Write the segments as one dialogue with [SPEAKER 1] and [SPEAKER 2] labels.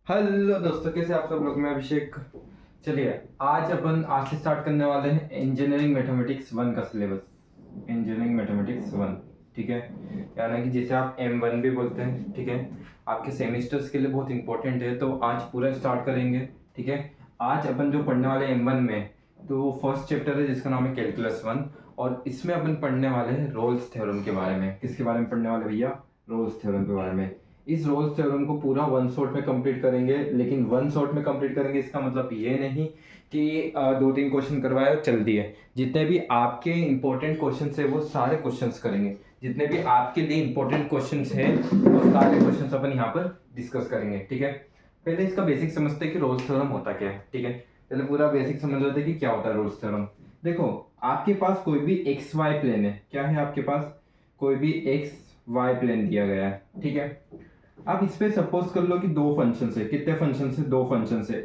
[SPEAKER 1] Hello दोस्तों, कैसे आप सब लोग। मैं अभिषेक। चलिए, आज से स्टार्ट करने वाले हैं इंजीनियरिंग मैथमेटिक्स 1 का सिलेबस। इंजीनियरिंग मैथमेटिक्स 1, ठीक है। यानी कि जिसे आप M1 भी बोलते हैं, ठीक है। आपके सेमेस्टर्स के लिए बहुत इंपॉर्टेंट है, तो आज पूरा स्टार्ट करेंगे, ठीक है। आज अपन जो पढ़ने वाले M1 में, तो फर्स्ट चैप्टर है जिसका नाम है कैलकुलस 1। और इसमें अपन पढ़ने वाले हैं रोल्स थ्योरम के बारे में। किसके बारे में पढ़ने वाले भैया? रोल्स थ्योरम के बारे में। इस रोल्स थ्योरम को पूरा वन शॉट में कंप्लीट करेंगे, लेकिन वन शॉट में कंप्लीट करेंगे इसका मतलब ये नहीं कि दो तीन क्वेश्चन करवाए और चल दिए। जितने भी आपके इंपॉर्टेंट क्वेश्चन है वो सारे क्वेश्चंस करेंगे। जितने भी आपके लिए इंपॉर्टेंट क्वेश्चंस हैं वो सारे क्वेश्चंस अपन यहाँ पर डिस्कस करेंगे, ठीक है। पहले इसका बेसिक समझते हैं कि रोल्स थ्योरम होता क्या है, ठीक है। पहले पूरा बेसिक समझ लेते हैं कि क्या होता है रोल्स थ्योरम। देखो, आपके पास कोई भी एक्स वाई प्लेन है। क्या है आपके पास? कोई भी एक्स वाई प्लेन दिया गया है, ठीक है। अब इस पे सपोज कर लो कि दो फंक्शन है। कितने फंक्शन है? दो फंक्शन है।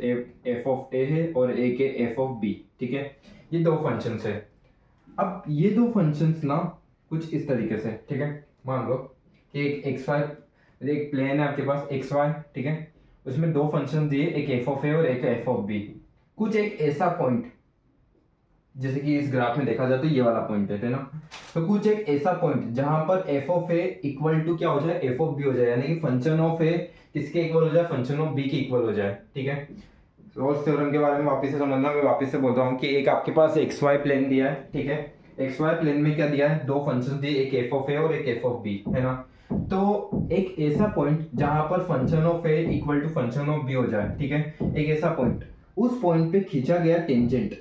[SPEAKER 1] एफ ऑफ ए है और एक है एफ ऑफ बी, ठीक है। ये दो फंक्शन है। अब ये दो फंक्शंस ना कुछ इस तरीके से, ठीक है। मान लो कि एक एक्स वाई, एक प्लेन है आपके पास एक्स वाई, ठीक है। उसमें दो फंक्शन दिए, एक एफ ऑफ ए और एक एफ ऑफ बी। कुछ एक ऐसा पॉइंट, जैसे कि इस ग्राफ में देखा जाए तो ये वाला पॉइंट है ना। तो कुछ एक ऐसा पॉइंट जहां पर f of A equal to क्या हो जाए? एफ ऑफ बी हो जाए। यानी कि फंक्शन ऑफ ए किसके इक्वल हो जाए? फंक्शन ऑफ बी के इक्वल हो जाए, ठीक है। रोल्स थ्योरम के बारे में वापस से समझना। मैं वापस से बोल रहा हूँ कि एक आपके पास एक्स वाई प्लेन दिया है, ठीक है। एक्स वाई प्लेन में क्या दिया है? दो फंक्शन दिए, एक एफ ऑफ ए और एक एफ ऑफ बी, है ना। तो एक ऐसा पॉइंट जहां पर function of A equal to function of b हो जाए, ठीक है। एक ऐसा पॉइंट, उस पॉइंट पे खींचा गया टेंजेंट,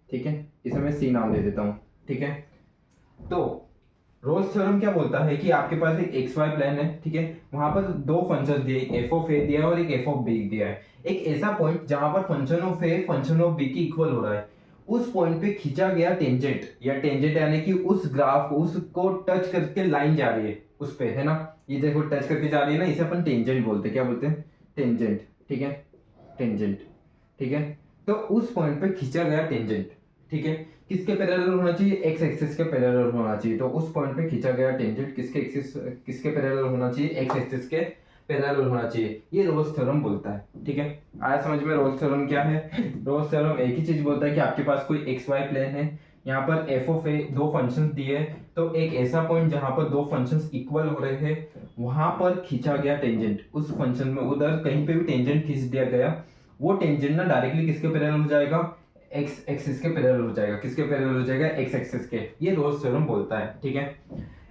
[SPEAKER 1] ठीक है। इसे मैं सी नाम दे देता हूं, ठीक है। तो रोल्स थ्योरम क्या बोलता है कि आपके पास एक एक्स वाई प्लेन है, ठीक है। वहां पर दो फंक्शन दिए, एफ ऑफ ए दिया है और एक एफ ऑफ बी दिया है। एक ऐसा पॉइंट जहां पर function of A function of b की इक्वल हो रहा है, उस पॉइंट पे खींचा गया टेंजेंट, या टेंजेंट यानी कि उस ग्राफ उसको टच करके लाइन जा रही है उस पे, है ना। ये देखो टच करके जा रही है ना, इसे अपन टेंजेंट बोलते हैं। क्या बोलते हैं? टेंजेंट, ठीक है। टेंजेंट, ठीक है। तो उस पॉइंट पे खींचा गया टेंजेंट, ठीक है, किसके पैरेलल होना चाहिए? एक्स एक्सिस के पैरेलल होना चाहिए। तो उस पॉइंट पे खींचा गया टेंजेंट किसके पैरेलल होना चाहिए? एक्स एक्सिस के पैरेलल होना चाहिए। ये रोल्स थ्योरम बोलता है, ठीक है। आया समझ में रोल्स थ्योरम क्या है? रोल्स थ्योरम एक ही चीज बोलता है कि आपके पास कोई एक्स वाई प्लेन है, यहाँ पर एफ ऑफ ए दो फंक्शन दिए, तो एक ऐसा पॉइंट जहां पर दो फंक्शंस इक्वल हो रहे हैं, वहां पर खींचा गया टेंजेंट, उस फंक्शन में उधर कहीं पे भी टेंजेंट खींच दिया गया, वो टेंजेंट ना डायरेक्टली किसके पैरेलल हो जाएगा? एक्स एक्सिस के पैरेलल हो जाएगा। किसके पैरेलल हो जाएगा? एक्स एक्सिस के। ये रोल्स थ्योरम बोलता है, ठीक है।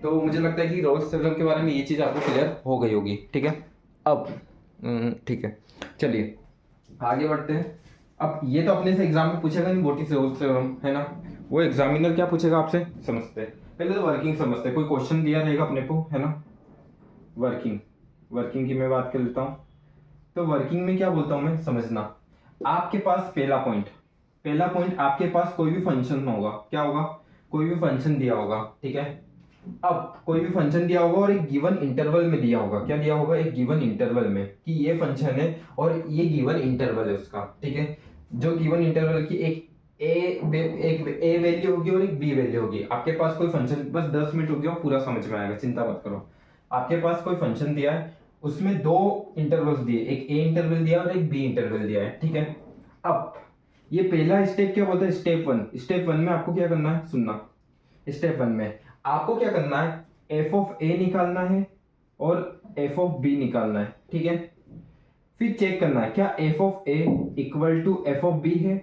[SPEAKER 1] तो मुझे लगता है कि रोल्स थ्योरम के बारे में ये चीज आपको क्लियर हो गई होगी, ठीक है। अब ठीक है, चलिए आगे बढ़ते हैं। अब ये तो अपने से एग्जाम में पूछेगा नहीं, व्हाट इज रोल्स थ्योरम, है ना। वो एग्जामिनर क्या पूछेगा आपसे, समझते हैं। पहले तो वर्किंग समझते हैं। कोई क्वेश्चन दिया रहेगा अपने को, है ना। वर्किंग, वर्किंग की मैं बात कर लेता हूँ। तो वर्किंग में क्या बोलता हूं मैं, समझना। आपके पास पहला पॉइंट आपके पास कोई भी फंक्शन होगा। क्या होगा? कोई भी फंक्शन दिया होगा, ठीक है। अब कोई भी फंक्शन दिया होगा और एक गिवन इंटरवल में दिया होगा। क्या दिया होगा? एक गिवन इंटरवल में, कि ये फंक्शन है और ये गिवन इंटरवल है उसका, ठीक है। जो गिवन इंटरवल की एक ए वैल्यू होगी और एक बी वैल्यू होगी। आपके पास कोई फंक्शन, बस 10 मिनट हो गया, पूरा समझ में आएगा, चिंता मत करो। आपके पास कोई फंक्शन दिया है, उसमें दो इंटरवल्स दिए, एक ए इंटरवल दिया और एक बी इंटरवल दिया है, ठीक है। अब ये पहला स्टेप क्या बोलता है? स्टेप वन में आपको क्या करना है, सुनना। स्टेप वन में आपको क्या करना है? एफ ऑफ ए निकालना है और एफ ऑफ बी निकालना है, ठीक है। फिर चेक करना है क्या F of A equal to F of B है,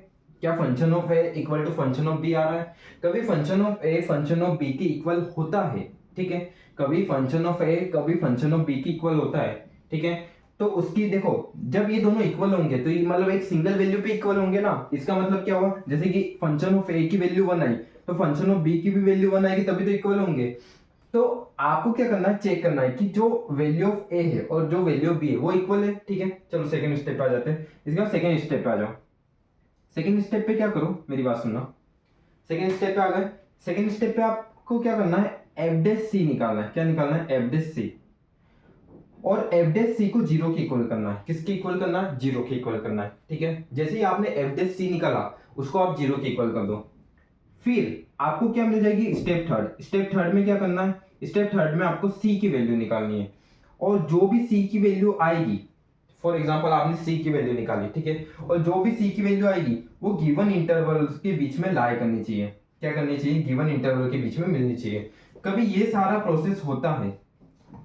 [SPEAKER 1] क्या function of A equal to function of B आ रहा है। कभी function of A function of B के इक्वल होता है, ठीक है। कभी फंक्शन ऑफ ए कभी फंक्शन ऑफ बी के इक्वल होता है, ठीक है। तो उसकी देखो, जब ये दोनों इक्वल होंगे तो ये मतलब एक सिंगल वैल्यू पे इक्वल होंगे ना। इसका मतलब क्या होगा? जैसे कि फंक्शन ऑफ ए की वैल्यू 1 आई, तो फंक्शन ऑफ बी की भी वैल्यू 1 आएगी, तभी तो इक्वल होंगे। तो आपको क्या करना है? चेक करना है कि जो वैल्यू ऑफ ए है और जो वैल्यू ऑफ बी है वो इक्वल है, ठीक है। चलो सेकंड स्टेप पे आ जाते हैं। इसके बाद सेकंड स्टेप पे आ जाओ। सेकंड स्टेप पे क्या करो, मेरी बात सुनना। सेकंड स्टेप पे आ गए। सेकंड स्टेप पे आपको क्या करना है? एफ डेस सी निकालना है। क्या निकालना है? एफ डेस सी। और एफ डेस सी को जीरो के इक्वल करना है। किसके इक्वल करना है? जीरो के इक्वल करना है, ठीक है। जैसे ही आपने एफ डेस सी निकाला, उसको आप जीरो के इक्वल कर दो। फिर आपको क्या मिल जाएगी? Step third. स्टेप थर्ड में क्या करना है? स्टेप थर्ड में आपको सी की वैल्यू निकालनी है, और जो भी सी की वैल्यू आएगी, फॉर एग्जांपल आपने सी की वैल्यू निकाली, ठीक है, और जो भी सी की वैल्यू आएगी वो गिवन इंटरवल्स के बीच में लाई करनी चाहिए। क्या करनी चाहिए? गिवन इंटरवल के बीच में मिलनी चाहिए। कभी ये सारा प्रोसेस होता है,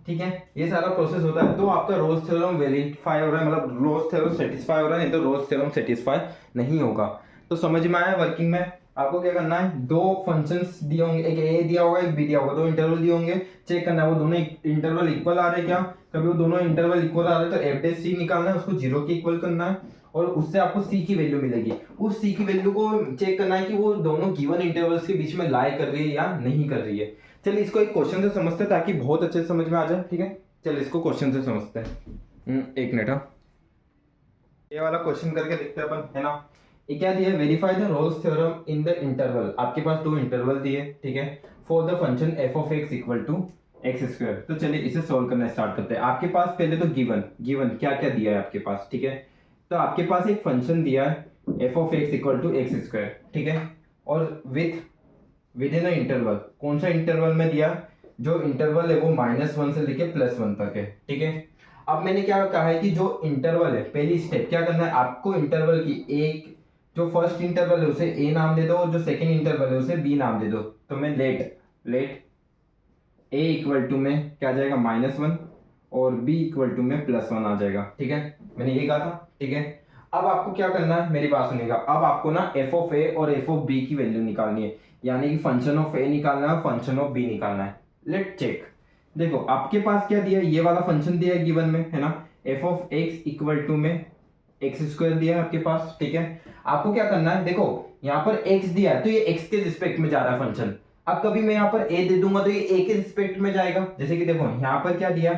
[SPEAKER 1] ठीक है, ये सारा प्रोसेस होता है तो आपका रोल्स थ्योरम वेरीफाई हो रहा है, मतलब रोल्स थ्योरम सेटिस्फाई हो रहा है, नहीं तो रोल्स थ्योरम सेटिस्फाई नहीं होगा। तो समझ में आया वर्किंग में? आपको क्या करना है, दो फंक्शंस दिए होंगे, एक ए दिया होगा एक बी दिया होगा, दो इंटरवल दिए होंगे, चेक करना है वो दोनों इंटरवल इक्वल आ रहे हैं क्या। कभी वो दोनों इंटरवल इक्वल आ रहे हैं तो एफ डैश सी निकालना है, उसको जीरो के इक्वल करना है और उससे आपको सी की वैल्यू मिलेगी। उस सी की वैल्यू को चेक करना है कि वो दोनों गिवन इंटरवल्स के बीच में लाई कर रही है या नहीं कर रही है। चलिए इसको एक क्वेश्चन से समझते हैं ताकि बहुत अच्छे से समझ में आ जाए, ठीक है। चलिए इसको क्वेश्चन से समझते हैं। एक मिनट, हाँ, ये वाला क्वेश्चन करके देखते हैं अपन, है ना। ये क्या दिया है, verify the Rolle's theorem in the interval. आपके पास दो इंटरवल दिए, ठीक है, for the function f of x equal to x square. तो चलिए इसे सोल्व करना स्टार्ट करते हैं। आपके पास पहले तो गिवन गिवन क्या क्या दिया है आपके पास, ठीक है। तो आपके पास एक फंक्शन दिया है F of x equal to x square, ठीक है, और विद इन अ इंटरवल। कौन सा इंटरवल में दिया? जो इंटरवल है वो -1 से लेके +1 तक है, ठीक है। अब मैंने क्या कहा है कि जो इंटरवल है, पहली स्टेप क्या करना है आपको, इंटरवल की एक जो फर्स्ट इंटरवल है उसे ए नाम दे दो और जो सेकंड इंटरवल है उसे बी नाम दे दो। तो मैं लेट ए इक्वल टू में क्या आ जाएगा -1 और बी इक्वल टू में +1 आ जाएगा, ठीक है। मैंने ये कहा था, ठीक है। अब आपको क्या करना है, मेरी बात सुनिएगा, अब आपको ना एफ ऑफ ए और एफ ऑफ बी की वैल्यू निकालनी है, यानी कि फंक्शन ऑफ ए निकालना है, फंक्शन ऑफ बी निकालना है। Let check. देखो आपके पास क्या दिया है, ये वाला फंक्शन दिया है गिवन में, है ना, f of x equal to में एक्स स्क्वायर दिया है आपके पास, ठीक है। आपको क्या करना है, देखो यहाँ पर एक्स दिया है तो ये एक्स के रिस्पेक्ट में जा रहा है फंक्शन। अब कभी मैं यहाँ पर ए दे दूंगा तो ये ए के रिस्पेक्ट में जाएगा। जैसे कि देखो यहाँ पर क्या दिया,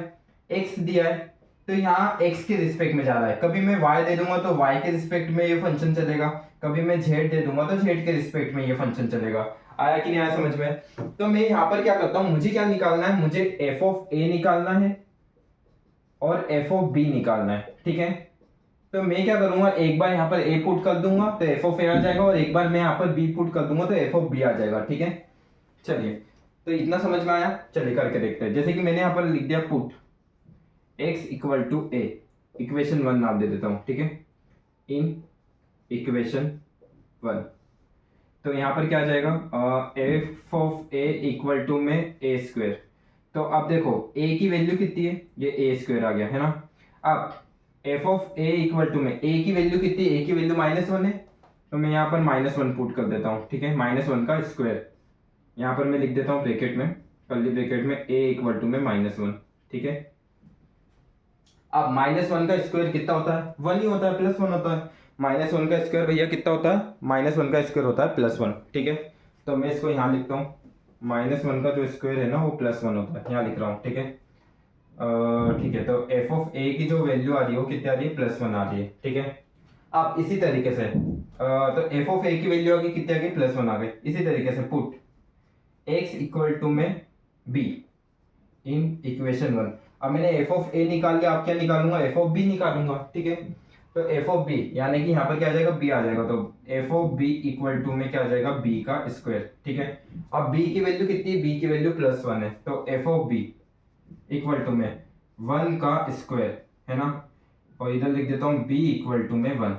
[SPEAKER 1] एक्स दिया है तो यहाँ एक्स के रिस्पेक्ट में जा रहा है। कभी मैं वाई दे दूंगा तो वाई के रिस्पेक्ट में ये फंक्शन चलेगा, कभी मैं जेड दे दूंगा तो जेड के रिस्पेक्ट में ये फंक्शन चलेगा। आया कि नहीं आया समझ में? तो मैं यहाँ पर क्या करता हूँ, मुझे क्या निकालना है, मुझे एफ ऑफ ए निकालना है और एफ ऑफ बी निकालना है, ठीक है। तो मैं क्या करूंगा, एक बार यहाँ पर ए पुट कर दूंगा तो एफ ऑफ ए आ जाएगा और एक बार मैं यहाँ पर बी पुट कर दूंगा तो एफ ऑफ बी आ जाएगा, ठीक है। चलिए तो इतना समझ में आया, चलिए करके देखते हैं। जैसे कि मैंने यहाँ पर लिख दिया put x equal to a, equation 1 नाम दे देता हूँ, ठीक है, इन इक्वेशन 1। तो यहाँ पर क्या आ जाएगा, f of A equal to में ए स्क्वायर। तो अब देखो a की वैल्यू कितनी है, ये ए स्क्वायर आ गया, है ना। अब f of A equal to में a की वैल्यू कितनी है, a की वैल्यू -1 है, तो मैं यहाँ पर -1 पुट कर देता हूँ, ठीक है, -1 का स्क्वायर। यहाँ पर मैं लिख देता हूँ ब्रैकेट में, कर्ली ब्रैकेट में a इक्वल टू में -1, ठीक है। अब -1 का स्क्वायर कितना होता है, 1 ही होता है, +1 होता है। -1 का स्क्वायर भैया कितना होता है, -1 का स्क्वायर होता है +1, ठीक है। तो मैं इसको यहाँ लिखता हूँ, -1 का जो स्क्वायर है ना वो +1 होता है, यहाँ लिख रहा हूँ, ठीक है। ठीक है, तो एफ ऑफ ए की जो वैल्यू आ रही है वो कितनी आ रही है, +1 आ रही है, ठीक है। अब इसी तरीके से तो एफ ऑफ ए की वैल्यू आ गई, कितनी आ गई, +1 आ गई। इसी तरीके से पुट x इक्वल टू में b इन इक्वेशन 1। अब मैंने एफ ऑफ ए निकाल लिया, आप क्या निकालूंगा, एफ ऑफ बी निकालूंगा, ठीक है। तो एफ ऑफ बी यानी कि यहाँ पर क्या आ जाएगा, b आ जाएगा। तो f of b equal to में क्या आ जाएगा, b का स्क्वायर, ठीक है। अब b की वैल्यू कितनी है, b की वैल्यू +1 है, तो f of b equal to में 1 का स्क्वायर, है ना, और इधर लिख देता हूँ b इक्वल टू में 1,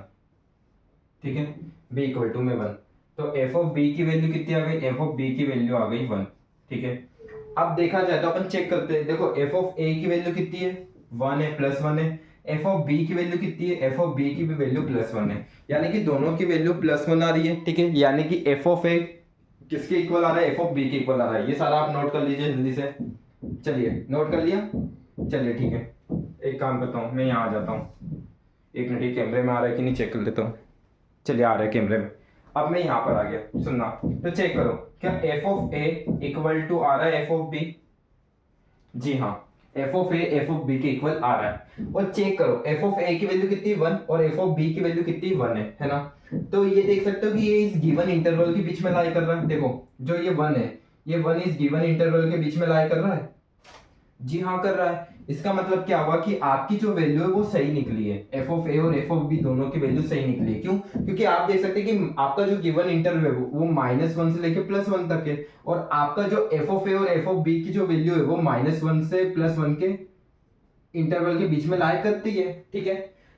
[SPEAKER 1] ठीक है, b इक्वल टू में 1। तो एफ ऑफ बी की वैल्यू कितनी आ गई, एफ ऑफ बी की वैल्यू आ गई 1, ठीक है। अब देखा जाए तो अपन चेक करते हैं, देखो एफ ऑफ ए की वैल्यू कितनी है, 1 है, +1 है। एफ ऑफ बी की वैल्यू कितनी है, एफ ऑफ बी की भी वैल्यू +1 है, यानी कि दोनों की वैल्यू +1 आ रही है, ठीक है। यानी कि एफ ऑफ ए किसके इक्वल आ रहा है, एफ ऑफ बी के इक्वल आ रहा है। ये सारा आप नोट कर लीजिए जल्दी से। चलिए नोट कर लिया, चलिए ठीक है। एक काम करता हूँ, मैं यहाँ आ जाता हूँ, एक मिनट, ये कैमरे में आ रहा है कि नहीं चेक कर लेता हूँ। चलिए आ रहा है कैमरे में। अब मैं यहाँ पर आ गया, सुनना तो चेक करो, क्या F of A equal to आ रहा है एफ ऑफ बी, जी हाँ, F of A F of B के इक्वल आ रहा है। और चेक करो एफ ऑफ ए की वैल्यू कितनी 1 और एफ ऑफ बी की वैल्यू कितनी 1 है ना। तो ये देख सकते हो कि ये इस गिवन इंटरवल के बीच में लाई कर रहा है। देखो जो ये 1 है, ये 1 इस गिवन इंटरवल के बीच में लाई कर रहा है, जी हाँ कर रहा है। इसका मतलब क्या हुआ कि आपकी जो वैल्यू है वो सही निकली है, एफ ऑफ ए और एफ ऑफ बी दोनों की वैल्यू सही निकली है। क्यों? क्योंकि आप देख सकते हैं कि आपका जो गिवन इंटरवल है वो -1 से लेके +1 तक है, और आपका जो एफ ऑफ ए और एफ ऑफ बी की जो वैल्यू है वो -1 से +1 के इंटरवल के बीच में लाई करती है, ठीक है।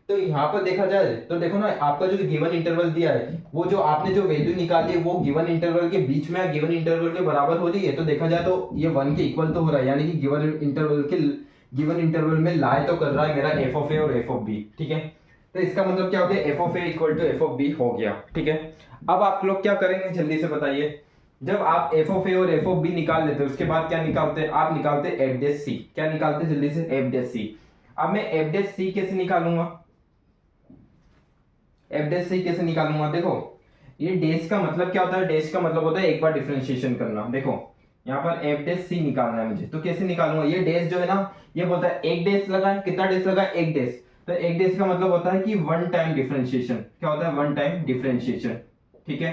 [SPEAKER 1] तो यहाँ पर देखा जाए तो देखो ना, आपका जो गिवन इंटरवल दिया है, वो जो आपने जो वैल्यू निकाली है वो गिवन इंटरवल के बीच में या गिवन इंटरवल के बराबर हो रही है। तो देखा जाए तो ये 1 के इक्वल तो हो रहा है, यानी कि गिवन इंटरवल में लाई तो कर रहा है मेरा एफ ऑफ ए और एफ ऑफ बी, ठीक है। तो इसका मतलब क्या हो गया, f of A equal to F of b हो गया, ठीक है। अब आप लोग क्या करेंगे जल्दी से बताइए। जब आप एफ ऑफ ए और एफ ऑफ बी निकाल लेते हैं, उसके बाद क्या निकालते हैं, आप निकालते हैं एफ डैश सी। क्या निकालते हैं जल्दी से, एफ डैश सी। अब मैं एफ डैश सी कैसे निकालूंगा, एफ डैश सी कैसे निकालूंगा, देखो ये डैश का मतलब क्या होता है, डैश का मतलब होता है एक बार डिफरेंशिएशन करना। देखो यहाँ पर एफ डैश सी निकालना है मुझे, तो कैसे निकालूंगा, ये डैश जो है ना, ये बोलता है एक डैश लगा है, कितना डैश लगा है, एक डैश। तो एक डैश का मतलब होता है कि वन टाइम डिफरेंशिएशन, क्या होता है, वन टाइम डिफरेंशिएशन, ठीक है।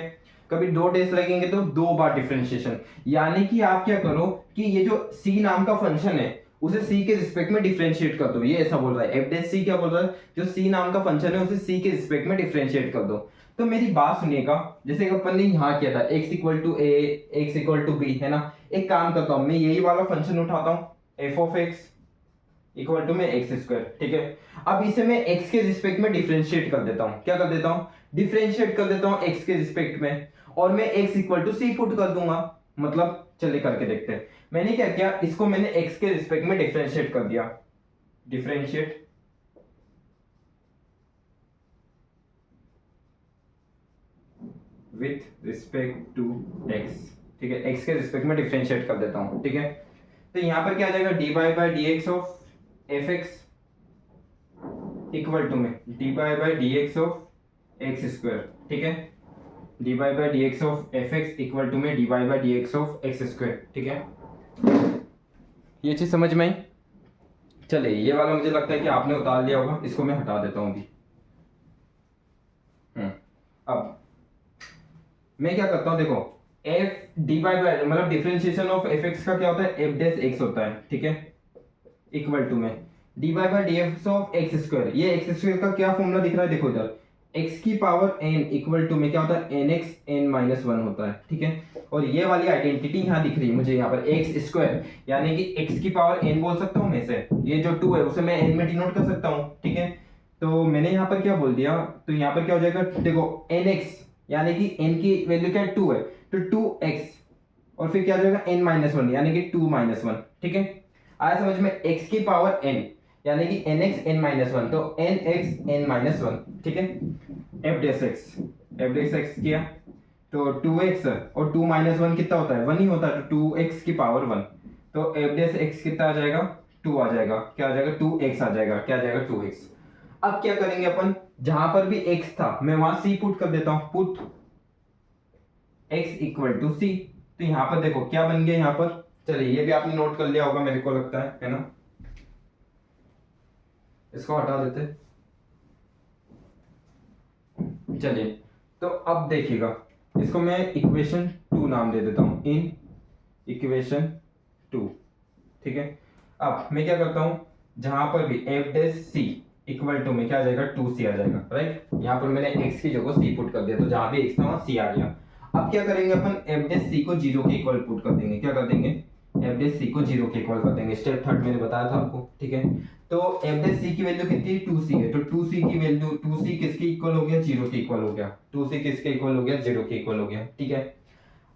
[SPEAKER 1] कभी दो डैश लगेंगे तो दो बार डिफरेंशिएशन। यानी कि आप क्या करो कि ये जो सी नाम का फंक्शन है उसे सी के रिस्पेक्ट में डिफरेंशिएट कर दो, ये ऐसा बोल रहा है एफ डैश सी। क्या बोल रहा है, जो सी नाम का फंक्शन है उसे सी के रिस्पेक्ट में डिफरेंशिएट कर दो। तो मेरी बात सुनिएगा, जैसे अपन ने यहाँ किया था x equal to a, x equal to b, है ना। एक काम करता हूँ, मैं यही वाला फंक्शन उठाता हूँ, f of x equal to में एक्स स्क्वायर, ठीक है। अब इसे मैं x के रिस्पेक्ट में डिफरेंशिएट कर देता हूँ, क्या कर देता हूँ, डिफरेंशिएट कर देता हूँ x के रिस्पेक्ट में, और मैं x equal to c put कर दूंगा। मतलब चलिए करके देखते हैं। मैंने क्या किया, इसको मैंने x के रिस्पेक्ट में डिफरेंशिएट कर दिया, differentiate with respect to x, ठीक है। x के रिस्पेक्ट में डिफरेंशिएट कर देता हूँ, ठीक है। तो यहाँ पर क्या आ जाएगा, D by by D x of F x equal to में D by by D x of X square, ठीक है। D by by D x of F x equal to में D by by D x of X square, ठीक है। ये चीज समझ में आई। चलिए ये वाला मुझे लगता है कि आपने उतार लिया होगा, इसको मैं हटा देता हूँ अभी। अब मैं क्या करता हूँ, देखो एफ डी बाई बाई मतलब डिफरेंशिएशन ऑफ एफ एक्स का क्या होता है, एफ डैश एक्स होता है, ठीक है, इक्वल टू में D by by D x of X square. ये एक्स स्क्वायर का क्या फॉर्मूला दिख रहा है, देखो इधर x की पावर n इक्वल टू में क्या होता है, nx n माइनस वन होता है, ठीक है। और ये वाली आइडेंटिटी यहाँ दिख रही है मुझे, यहाँ पर एक्स स्क्वायर यानी कि x की पावर n बोल सकता हूँ मैं इसे, ये जो 2 है उसे मैं n में डिनोट कर सकता हूँ, ठीक है। तो मैंने यहाँ पर क्या बोल दिया, तो यहाँ पर क्या हो जाएगा, देखो nx यानी कि n की वैल्यू क्या है, 2 है, तो 2x और फिर क्या हो जाएगा n माइनस वन यानी कि 2 माइनस वन, ठीक है। आया समझ में, x की पावर n यानी कि nx n माइनस वन, तो nx n माइनस वन, ठीक है। एफ डैश एक्स किया तो 2x और 2 माइनस वन कितना होता है, 1 ही होता है, तो 2x की पावर 1, तो एफ डैश एक्स कितना आ जाएगा, 2 आ जाएगा, क्या आ जाएगा, 2x आ जाएगा, क्या आ जाएगा, 2x। अब क्या करेंगे अपन, जहां पर भी x था मैं वहां c पुट कर देता हूं, put x equal to c। तो यहां पर देखो क्या बन गया, यहां पर चलिए ये भी आपने नोट कर लिया होगा मेरे को लगता है ना। इसको हटा देते, चलिए। तो अब देखिएगा, इसको मैं इक्वेशन 2 नाम दे देता हूं, इन इक्वेशन 2, ठीक है। अब मैं क्या करता हूं, जहां पर भी f dash c equal to में क्या आ जाएगा, 2c आ जाएगा, राइट। यहाँ पर मैंने x की जगह c पुट कर दिया, तो जहां भी x था वहां c आ गया। अब क्या करेंगे अपन, एफ डैश सी को 0 के इक्वल पुट कर देंगे, क्या कर देंगे, एफ डैश सी को 0 के इक्वल कर देंगे, स्टेप थर्ड मैंने बताया था आपको, ठीक है। तो एफ डैश सी की वैल्यू कितनी है, 2c है, तो 2c की वैल्यू 2c किसके इक्वल हो गया, 0 के इक्वल हो गया, 2c किसके इक्वल हो गया, 0 के इक्वल हो गया, ठीक है।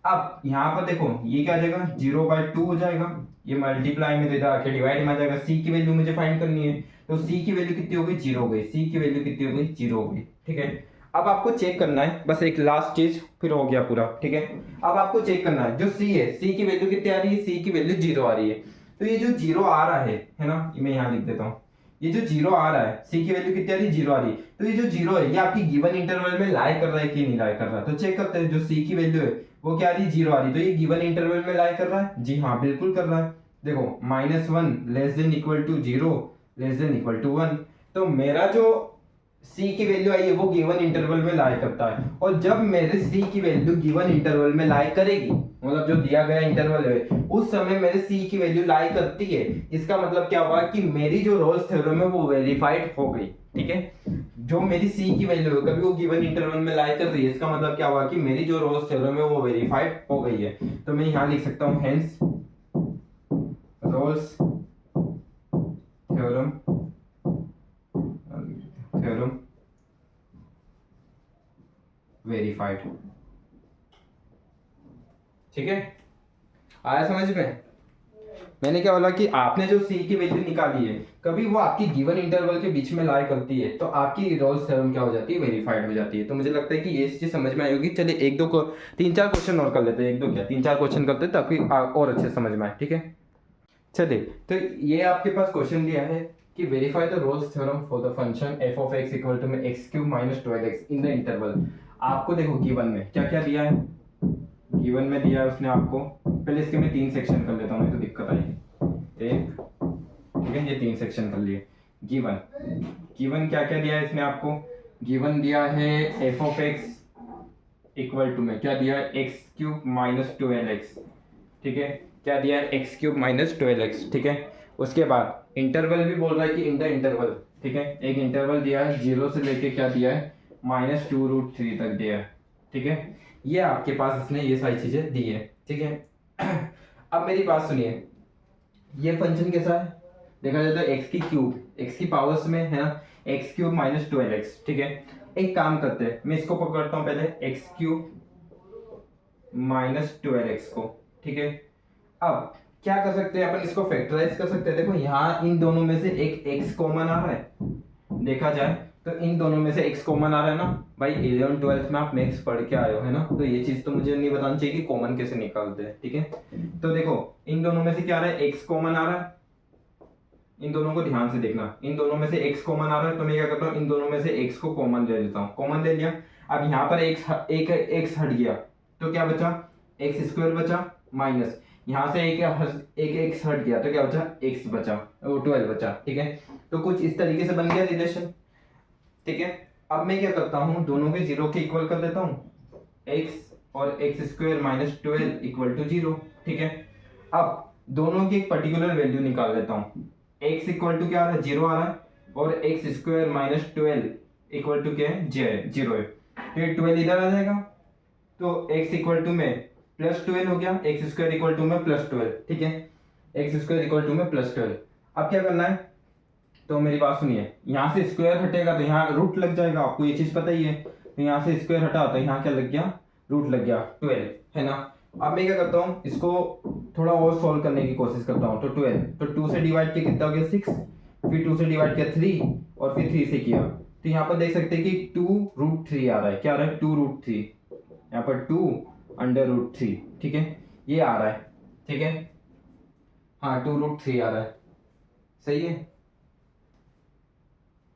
[SPEAKER 1] अब यहाँ पर देखो ये क्या आ जाएगा, 0/2 हो जाएगा, ये मल्टीप्लाई में इधर आके डिवाइड में आ जाएगा। c की वैल्यू मुझे फाइंड करनी है, तो c की वैल्यू कितनी हो गई, 0 हो गई, c की वैल्यू कितनी हो गई, 0 हो गई, ठीक है। अब आपको चेक करना है, बस एक लास्ट चीज फिर हो गया पूरा, ठीक है। अब आपको चेक करना है, जो c है, c की वैल्यू कितनी आ रही है, c की वैल्यू 0 आ रही है। तो ये जो 0 आ रहा है ना, मैं यहाँ लिख देता हूँ, ये जो 0 आ रहा है, c की वैल्यू कितनी आ रही है, 0 आ रही है। तो ये जो 0 है ये आपकी गिवन इंटरवल में लाई कर रहा है कि नहीं लाई कर रहा है, तो चेक करते हैं। जो c की वैल्यू है वो क्या आ रही है, 0 आ रही है, तो ये गिवन इंटरवल में लाई कर रहा है, जी हाँ बिल्कुल कर रहा है। देखो -1 less than equal to 0 less than equal to 1, तो मेरा जो c की वैल्यू आई है वो गिवन इंटरवल में लाई करता है। और जब मेरे c की वैल्यू गिवन इंटरवल में लाई करेगी, मतलब जो दिया गया इंटरवल है उस समय मेरे c की वैल्यू लाई करती है, इसका मतलब क्या हुआ कि मेरी जो रोल्स थ्योरम है वो वेरीफाइड हो गई, ठीक है। जो मेरी c की वैल्यू है कभी वो गिवन इंटरवल में लाई कर रही है, इसका मतलब क्या हुआ कि मेरी जो रोल्स थ्योरम है वो वेरीफाइड हो गई है। तो मैं यहाँ लिख सकता हूँ, हेंस रोल्स थ्योरम वेरीफाइड। ठीक है, आया समझ में? मैंने क्या बोला कि आपने जो सी की वैल्यू निकाली है, कभी वो आपकी गिवन इंटरवल के बीच में लाई करती है तो आपकी रोल्स थ्योरम क्या हो जाती है, वेरीफाइड हो जाती है। तो मुझे लगता है कि ये चीज समझ में आई होगी। चलिए एक दो को 3-4 क्वेश्चन और कर लेते हैं, एक दो क्या 3-4 क्वेश्चन करते हैं ताकि और अच्छे समझ में आए। ठीक है, चलिए तो ये आपके पास क्वेश्चन दिया है कि verify the Rolle's theorem for the function f of x equal to में x³ minus 12x in the interval. आपको देखो गिवन में क्या क्या दिया है, गिवन में दिया है उसने आपको, पहले इसके मैं 3 सेक्शन कर लेता हूँ, नहीं तो दिक्कत आएगी। एक, ठीक है, ये 3 सेक्शन कर लिए। गिवन गिवन क्या क्या दिया है इसने आपको, गिवन दिया है f of x equal to में क्या दिया है, x³ माइनस 12x। ठीक है, क्या दिया है, x³ माइनस 12x। ठीक है, उसके बाद इंटरवल भी बोल रहा है कि इन द इंटरवल। ठीक है, एक इंटरवल दिया है 0 से लेके क्या दिया है, -2√3 तक दिया है। ठीक है, ये आपके पास इसने ये सारी चीजें दी है। ठीक है, अब मेरी बात सुनिए, ये फंक्शन कैसा है, देखा जाए तो x की क्यूब, x की पावर्स में है ना, x³ माइनस 12x। ठीक है, एक काम करते हैं, मैं इसको पकड़ता हूँ पहले x³ माइनस 12x को। ठीक है, अब क्या कर सकते हैं अपन, इसको फैक्टराइज कर सकते हैं। देखो यहाँ इन दोनों में से एक x कॉमन आ रहा है, देखा जाए तो इन दोनों में से x कॉमन आ रहा है ना भाई। 11th-12th में आप मैथ्स पढ़ के आए हो है ना, तो ये चीज तो मुझे नहीं बताना चाहिए कि कॉमन कैसे निकालते हैं। ठीक है, तो देखो इन दोनों में से क्या आ रहा है, x कॉमन आ रहा है। इन दोनों को ध्यान से देखना, इन दोनों में से x कॉमन आ रहा है, तो मैं क्या करता हूँ, इन दोनों में से x को कॉमन ले लेता हूँ। कॉमन ले लिया, अब यहाँ पर x हट गया तो क्या बचा, x² बचा, माइनस यहाँ से एक x हट गया तो क्या बचा, x बचा, वो 12 बचा। ठीक है, तो कुछ इस तरीके से बन गया रिलेशन। ठीक है, अब मैं क्या करता हूँ, दोनों के 0 के इक्वल कर देता हूँ, x और x² माइनस 12 इक्वल टू 0। ठीक है, अब दोनों की एक पर्टिकुलर वैल्यू निकाल लेता हूँ, x इक्वल टू क्या आ रहा है, 0 आ रहा है, और x² माइनस 12 इक्वल टू क्या है, 0 है। तो ये 12 इधर आ जाएगा, तो x इक्वल टू में +12 हो गया, x² इक्वल टू में +12। ठीक है, x² इक्वल टू में +12। अब क्या करना है, तो मेरी बात सुनिए, यहाँ से स्क्वायर हटेगा तो यहाँ रूट लग जाएगा, आपको ये चीज पता ही है। तो यहाँ से स्क्वायर हटा तो यहाँ क्या लग गया, रूट लग गया 12, है ना। अब मैं क्या करता हूँ, इसको थोड़ा और सॉल्व करने की कोशिश करता हूँ। तो 12, तो 2 से डिवाइड किया कितना हो गया, 6, फिर 2 से डिवाइड किया 3, और फिर 3 से किया, तो यहाँ पर देख सकते हैं कि 2√3 आ रहा है। क्या आ रहा है, 2√3, यहाँ पर 2√3। ठीक है, ये आ रहा है। ठीक है, हाँ 2√3 आ रहा है, सही है।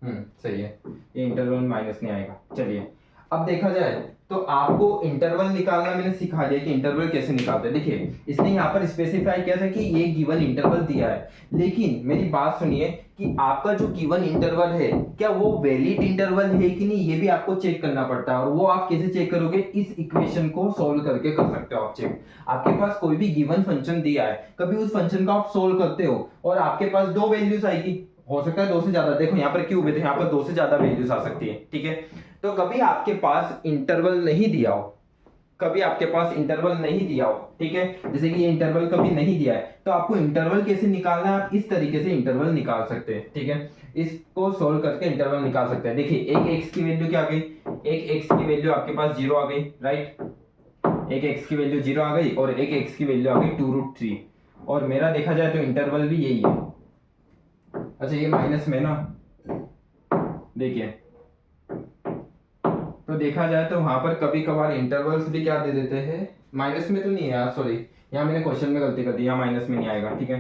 [SPEAKER 1] सही है, ये इंटरवल माइनस नहीं आएगा। चलिए अब देखा जाए तो आपको इंटरवल निकालना मैंने सिखा दिया कि इंटरवल कैसे निकालते हैं। देखिए इसने यहाँ पर स्पेसिफाई किया था कि ये गिवन इंटरवल दिया है, लेकिन मेरी बात सुनिए कि आपका जो गिवन इंटरवल है क्या वो वैलिड इंटरवल है कि नहीं, ये भी आपको चेक करना पड़ता है। और वो आप कैसे चेक करोगे, इस इक्वेशन को सोल्व करके कर सकते हो आप चेक। आपके पास कोई भी गिवन फंक्शन दिया है, कभी उस फंक्शन को आप सोल्व करते हो और आपके पास 2 वैल्यूज आएगी, हो सकता है 2 से ज्यादा, देखो यहाँ पर क्यूब है तो यहाँ पर 2 से ज्यादा वैल्यूज आ सकती है। ठीक है, तो कभी आपके पास इंटरवल नहीं दिया हो, कभी आपके पास इंटरवल नहीं दिया हो, ठीक है, जैसे कि ये इंटरवल कभी नहीं दिया है, तो आपको इंटरवल कैसे निकालना है, आप इस तरीके से इंटरवल निकाल सकते हैं। ठीक है, इसको सोल्व करके इंटरवल निकाल सकते हैं। देखिए एक x की वैल्यू क्या आ गई, एक x की वैल्यू आपके पास 0 आ गई, राइट, एक x की वैल्यू 0 आ गई और एक x की वैल्यू आ गई 2√3, और मेरा देखा जाए तो इंटरवल भी यही है। अच्छा ये माइनस में ना, देखिए तो देखा जाए तो वहां पर कभी कभार इंटरवल्स भी क्या दे देते हैं, माइनस में तो नहीं है यार, सॉरी यहाँ मैंने क्वेश्चन में गलती कर दी, यहाँ माइनस में नहीं आएगा। ठीक है,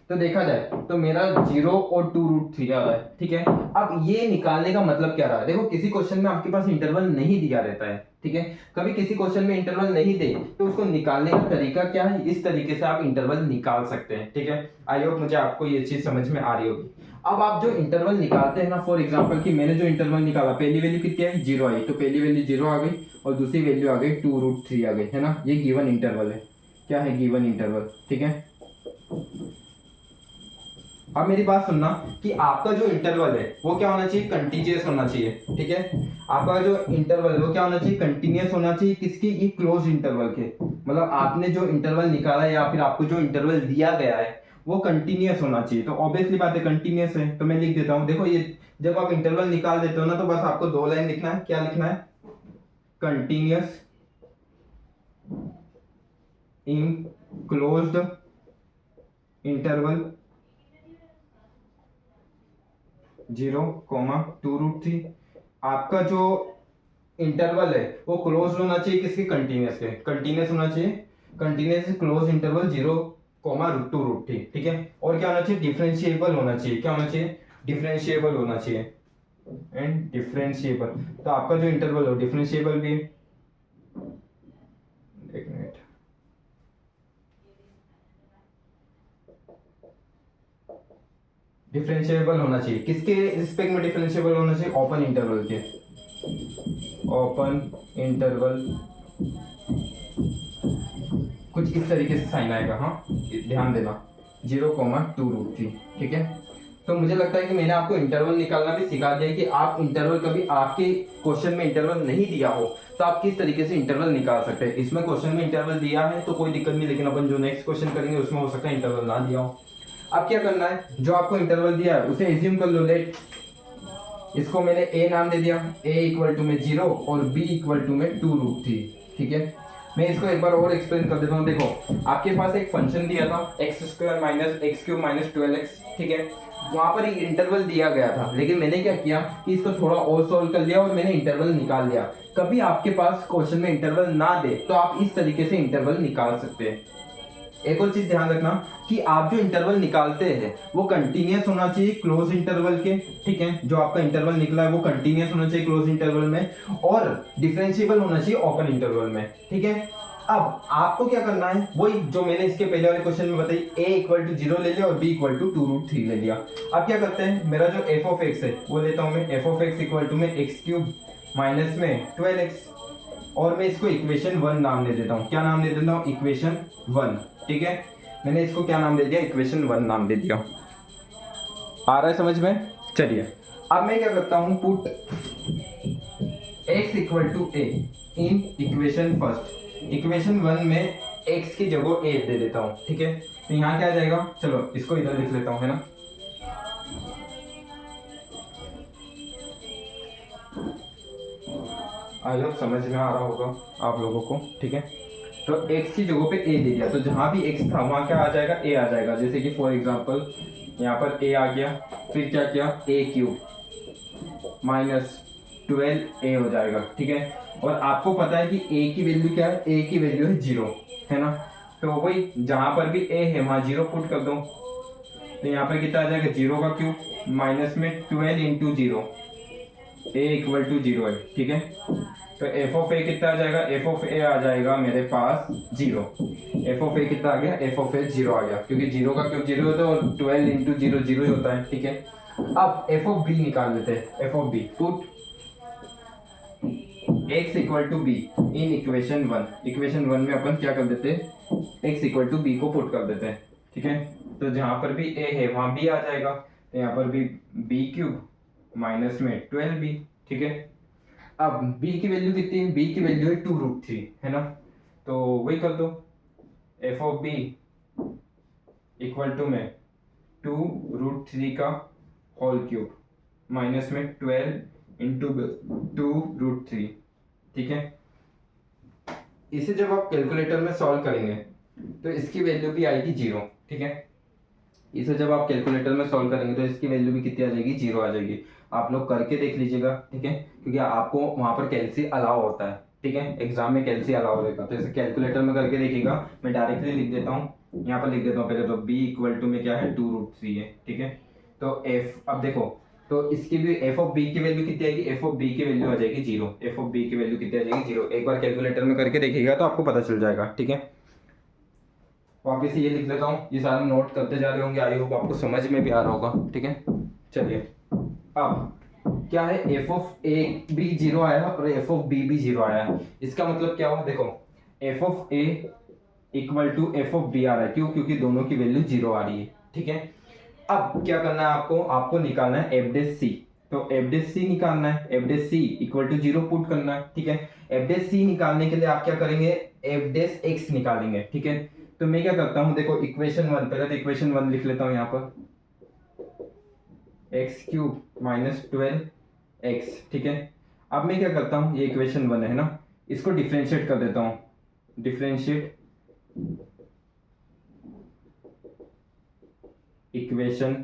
[SPEAKER 1] तो देखा जाए तो मेरा 0 और 2√3 आ रहा है। ठीक है, अब ये निकालने का मतलब क्या रहा है, देखो किसी क्वेश्चन में आपके पास इंटरवल नहीं दिया रहता है। ठीक है, कभी किसी क्वेश्चन में इंटरवल नहीं दे तो उसको निकालने का तरीका क्या है, इस तरीके से आप इंटरवल निकाल सकते हैं। ठीक है, आई होप मुझे आपको ये चीज समझ में आ रही होगी। अब आप जो इंटरवल निकालते हैं ना, फॉर एग्जांपल कि मैंने जो इंटरवल निकाला, पहली वैल्यू कितनी आई, 0 आई, तो पहली वैल्यू 0 आ गई और दूसरी वैल्यू आ गई 2√3 आ गई, है ना, ये गिवन इंटरवल है। क्या है, गिवन इंटरवल। ठीक है, अब मेरी बात सुनना कि आपका जो इंटरवल है वो क्या होना चाहिए, कंटीन्यूअस होना चाहिए। ठीक है, आपका जो इंटरवल है वो क्या होना चाहिए, कंटीन्यूअस होना चाहिए। किसकी, ये क्लोज इंटरवल के, मतलब आपने जो इंटरवल निकाला है या फिर आपको जो इंटरवल दिया गया है वो कंटिन्यूअस होना चाहिए। तो ऑब्वियसली बात है कंटिन्यूअस है, तो मैं लिख देता हूँ। देखो ये जब आप इंटरवल निकाल देते हो ना, तो बस आपको 2 लाइन लिखना है। क्या लिखना है? कंटिन्यूअस इन क्लोज्ड इंटरवल 0,2√3। आपका जो इंटरवल है वो क्लोज होना चाहिए किसके? कंटिन्यूअस के। कंटिन्यूअस होना चाहिए, कंटिन्यूअस क्लोज इंटरवल 0,2√3। ठीक है। और क्या होना चाहिए? डिफरेंशिएबल होना चाहिए। क्या होना चाहिए? डिफरेंशिएबल होना चाहिए एंड डिफरेंशिएबल। तो आपका जो इंटरवल हो डिफरेंशिएबल भी, एक मिनट, डिफरेंशिएबल होना चाहिए किसके रिस्पेक्ट में? डिफरेंशिएबल होना चाहिए ओपन इंटरवल के। ओपन इंटरवल कुछ इस तरीके से साइन आएगा, हाँ ध्यान देना, 0,2√3। ठीक है। तो मुझे लगता है कि मैंने आपको इंटरवल निकालना भी सिखा दिया कि आप इंटरवल कभी आपके क्वेश्चन में इंटरवल नहीं दिया हो तो आप किस तरीके से इंटरवल निकाल सकते हैं। इसमें क्वेश्चन में इंटरवल दिया है तो कोई दिक्कत नहीं, लेकिन अपन जो नेक्स्ट क्वेश्चन करेंगे उसमें हो सकता है इंटरवल ना दिया हो। अब क्या करना है? जो आपको इंटरवल दिया है उसे एज्यूम कर लो। लेट इसको मैंने ए नाम दे दिया, ए इक्वल टू में 0 और बी इक्वल टू में 2√3। ठीक है। मैं इसको एक बार और एक्सप्लेन कर देता हूँ। देखो आपके पास एक फंक्शन दिया था x² minus x³ minus 12x। ठीक है। वहां पर एक इंटरवल दिया गया था, लेकिन मैंने क्या किया कि इसको थोड़ा और सॉल्व कर लिया और मैंने इंटरवल निकाल लिया। कभी आपके पास क्वेश्चन में इंटरवल ना दे तो आप इस तरीके से इंटरवल निकाल सकते हैं। एक और चीज ध्यान रखना कि आप जो इंटरवल निकालते हैं वो कंटिन्यूअस होना चाहिए क्लोज इंटरवल के। ठीक है। जो आपका इंटरवल निकला है वो कंटिन्यूअस होना चाहिए क्लोज इंटरवल में और डिफरेंशिएबल होना चाहिए ओपन इंटरवल में। ठीक है। अब आपको क्या करना है? वही जो मैंने इसके पहले वाले क्वेश्चन में बताई, a इक्वल टू 0 ले लिया और b इक्वल टू 2√3 ले लिया। अब क्या करते हैं? मेरा जो f ऑफ x है वो लेता हूं मैं, f of x equal to में x³ माइनस में 12x और मैं इसको इक्वेशन 1 नाम दे देता हूँ। क्या नाम दे देता हूँ? इक्वेशन 1। ठीक है। मैंने इसको क्या नाम दे दिया? इक्वेशन 1 नाम दे दिया। आ रहा है समझ में? चलिए अब मैं क्या करता हूँ, put x equal to a in equation first. Equation 1 में x की जगह a दे देता हूँ। ठीक है। तो यहाँ क्या आ जाएगा? चलो इसको इधर लिख लेता हूँ, है ना। आई होप समझ में आ रहा होगा आप लोगों को। ठीक है। तो x की जगह पे a दे दिया, तो जहां भी x था वहां क्या आ जाएगा? a आ जाएगा। जैसे कि फॉर एग्जांपल यहाँ पर a आ गया, फिर क्या किया? a³ माइनस 12a हो जाएगा। ठीक है। और आपको पता है कि a की वैल्यू क्या है? a की वैल्यू है 0, है ना। तो वही जहां पर भी a है वहां 0 पुट कर दो। तो यहाँ पर कितना आ जाएगा? 0³ माइनस में 12 इंटू 0, a इक्वल टू 0 है। ठीक है। तो f ऑफ a कितना आ जाएगा? f ऑफ a आ जाएगा मेरे पास 0। f ऑफ a कितना आ गया? f ऑफ a 0 आ गया, क्योंकि 0 0 होता है और 12 इंटू 0 0 ही होता है। ठीक है। अब f ऑफ b निकाल लेते हैं। f of b put x equal to b in equation 1। Equation 1 में अपन क्या कर देते हैं? x इक्वल टू b को पुट कर देते हैं। ठीक है। तो जहां पर भी a है वहां b आ जाएगा, तो यहाँ पर भी b³ माइनस में 12b। ठीक है। अब b की वैल्यू कितनी है? b की वैल्यू है 2√3, है ना। तो वही कर दो, f of b equal to में 2√3 का होल क्यूब माइनस में 12 इंटू 2√3। ठीक है। इसे जब आप कैलकुलेटर में सॉल्व करेंगे तो इसकी वैल्यू भी आएगी 0। ठीक है। इसे जब आप कैलकुलेटर में सॉल्व करेंगे तो इसकी वैल्यू भी कितनी आ जाएगी? 0 आ जाएगी। आप लोग करके देख लीजिएगा। ठीक है। क्योंकि आपको वहां पर कैलसी अलाउ होता है। ठीक है। एग्जाम में कैलसी अलाउ रहेगा, तो इसे कैलकुलेटर में करके देखिएगा। मैं डायरेक्टली लिख देता हूँ, यहाँ पर लिख देता हूँ पहले तो b इक्वल टू में क्या है? 2√3 है। ठीक है। तो f, अब देखो तो इसकी भी f ऑफ b की वैल्यू कितनी आएगी? f ऑफ b की वैल्यू आ जाएगी 0। f ऑफ b की वैल्यू कितनी आ जाएगी? 0। एक बार कैलकुलेटर में करके देखिएगा तो आपको पता चल जाएगा। ठीक है। वापिस ये लिख लेता हूँ, ये सारा नोट करते जा रहे होंगे, आई होप आपको समझ में भी आ रहा होगा। ठीक है। चलिए अब क्या है? f ऑफ a भी 0 आया और f ऑफ b भी 0 आया है। इसका मतलब क्या हुआ? देखो f of a equal to f of b आ रहा है। क्यों? क्योंकि दोनों की वैल्यू 0 आ रही है। ठीक है। अब क्या करना है आपको? आपको निकालना है f डैश c। तो f डैश c निकालना है, f dash c equal to 0 put करना है। ठीक है। f डैश c निकालने के लिए आप क्या करेंगे? f डैश x निकालेंगे। ठीक है। तो मैं क्या करता हूँ, देखो इक्वेशन वन, पहले तो इक्वेशन वन लिख लेता हूँ यहाँ पर, एक्स क्यूब माइनस 12x, ठीक है। अब मैं क्या करता हूँ, ये इक्वेशन वन है ना, इसको डिफ्रेंशिएट कर देता हूँ, differentiate equation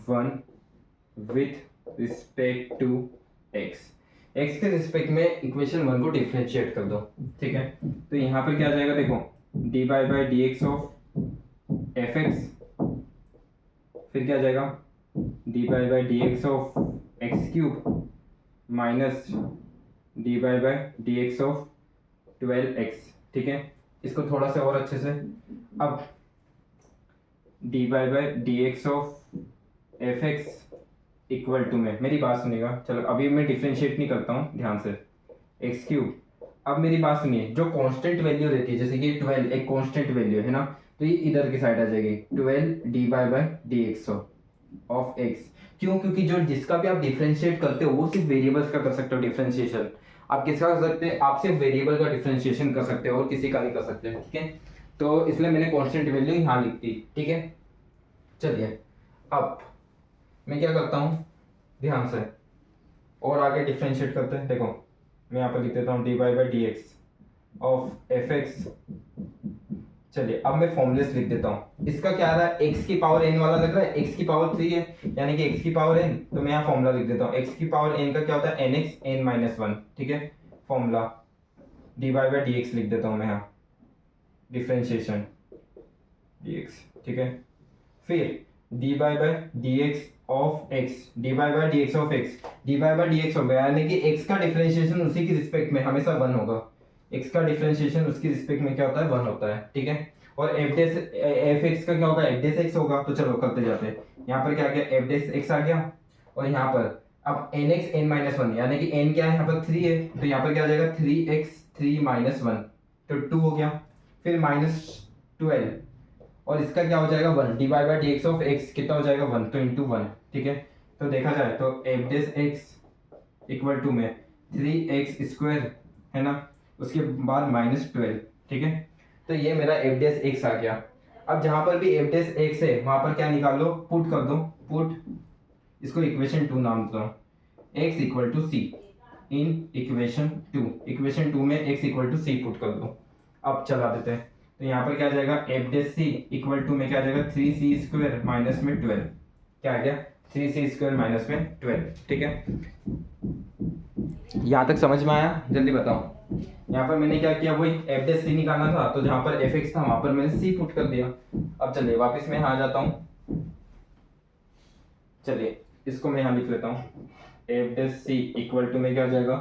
[SPEAKER 1] one with respect to x, x के रिस्पेक्ट में इक्वेशन वन को डिफ्रेंशिएट कर दो, ठीक है। तो यहाँ पर क्या आ जाएगा, देखो D by D x of F x, फिर क्या आ जाएगा D by D x of x cube minus D by D x of 12x, ठीक है। इसको थोड़ा सा और अच्छे से, अब d by D x of F x equal to में, मेरी बात सुनिएगा, चलो अभी मैं डिफ्रेंशिएट नहीं करता हूँ ध्यान से, एक्स क्यूब। अब मेरी बात सुनिए, जो कांस्टेंट वैल्यू रहती है, जैसे कि 12 एक कांस्टेंट वैल्यू है ना, तो ये इधर की साइड आ जाएगी, 12 D by D x of x. क्यों? क्योंकि जो जिसका भी आप डिफरेंशिएट करते हो वो सिर्फ वेरिएबल्स का कर सकते हो डिफरेंशिएशन, आप किसका कर सकते हैं, आप सिर्फ वेरिएबल का डिफरेंशिएशन कर सकते हो और किसी का नहीं कर सकते, ठीक है। तो इसलिए मैंने कांस्टेंट वैल्यू यहाँ लिख दी, ठीक है। चलिए अब मैं क्या करता हूँ, ध्यान से और आगे डिफरेंशिएट करते हैं, देखो मैं यहाँ पर लिख देता हूँ D by D x of F x. चलिए अब मैं फॉर्मूलेस लिख देता हूँ, इसका क्या आ रहा है, x की पावर n वाला लग रहा है, x की पावर 3 है, यानी कि x की पावर n, तो मैं यहाँ फॉर्मूला लिख देता हूँ, x की पावर n का क्या होता है, nx n माइनस वन, ठीक है। Formula D by D x लिख देता हूँ मैं यहाँ, डिफ्रेंशिएशन dx, ठीक है। फिर D by D x of x, D by D x of x, D by D x हो गया, यानी कि x का डिफरेंशिएशन उसी की रिस्पेक्ट में हमेशा वन होगा, x का डिफरेंशिएशन उसकी रिस्पेक्ट में क्या होता है, वन होता है, ठीक है। और एफ एक्स का क्या होगा, एफ डेस एक्स होगा, तो चलो करते जाते हैं। यहाँ पर क्या आ गया, एफ डेस एक्स आ गया, और यहाँ पर अब n x n minus one, यानी कि एन क्या है यहाँ पर 3 है, तो यहाँ पर क्या आ जाएगा 3x 3 माइनस वन, तो 2 हो गया। फिर माइनस 12, और इसका क्या हो जाएगा 1, D by D x of x कितना हो जाएगा 1, तो इंटू 1, ठीक है। तो देखा जाए तो f dash x equal to में 3x स्क्वायर है ना, उसके बाद माइनस 12, ठीक है। तो ये मेरा एफ डेस एक्स आ गया। अब जहां पर भी एफ डेस एक्स है वहां पर क्या निकाल लो, पुट कर दो, पुट, इसको इक्वेशन 2 नाम दो, x equal to c in equation 2, equation 2 में x equal to c put कर दो। अब चला देते हैं, तो यहाँ पर क्या आ जाएगा, f dash c equal to में क्या आ जाएगा 3c स्क्वायर माइनस में 12, क्या आ गया 3c स्क्वायर माइनस में 12, ठीक है। यहाँ तक समझ में आया, जल्दी बताओ। यहाँ पर मैंने क्या किया, वही एफ डेस सी निकालना था, तो जहां पर एफ एक्स था वहां पर मैंने सी पुट कर दिया। अब चलिए वापस मैं यहाँ आ जाता हूँ, चलिए इसको मैं यहाँ लिख लेता हूँ, f dash c equal to में क्या आ जाएगा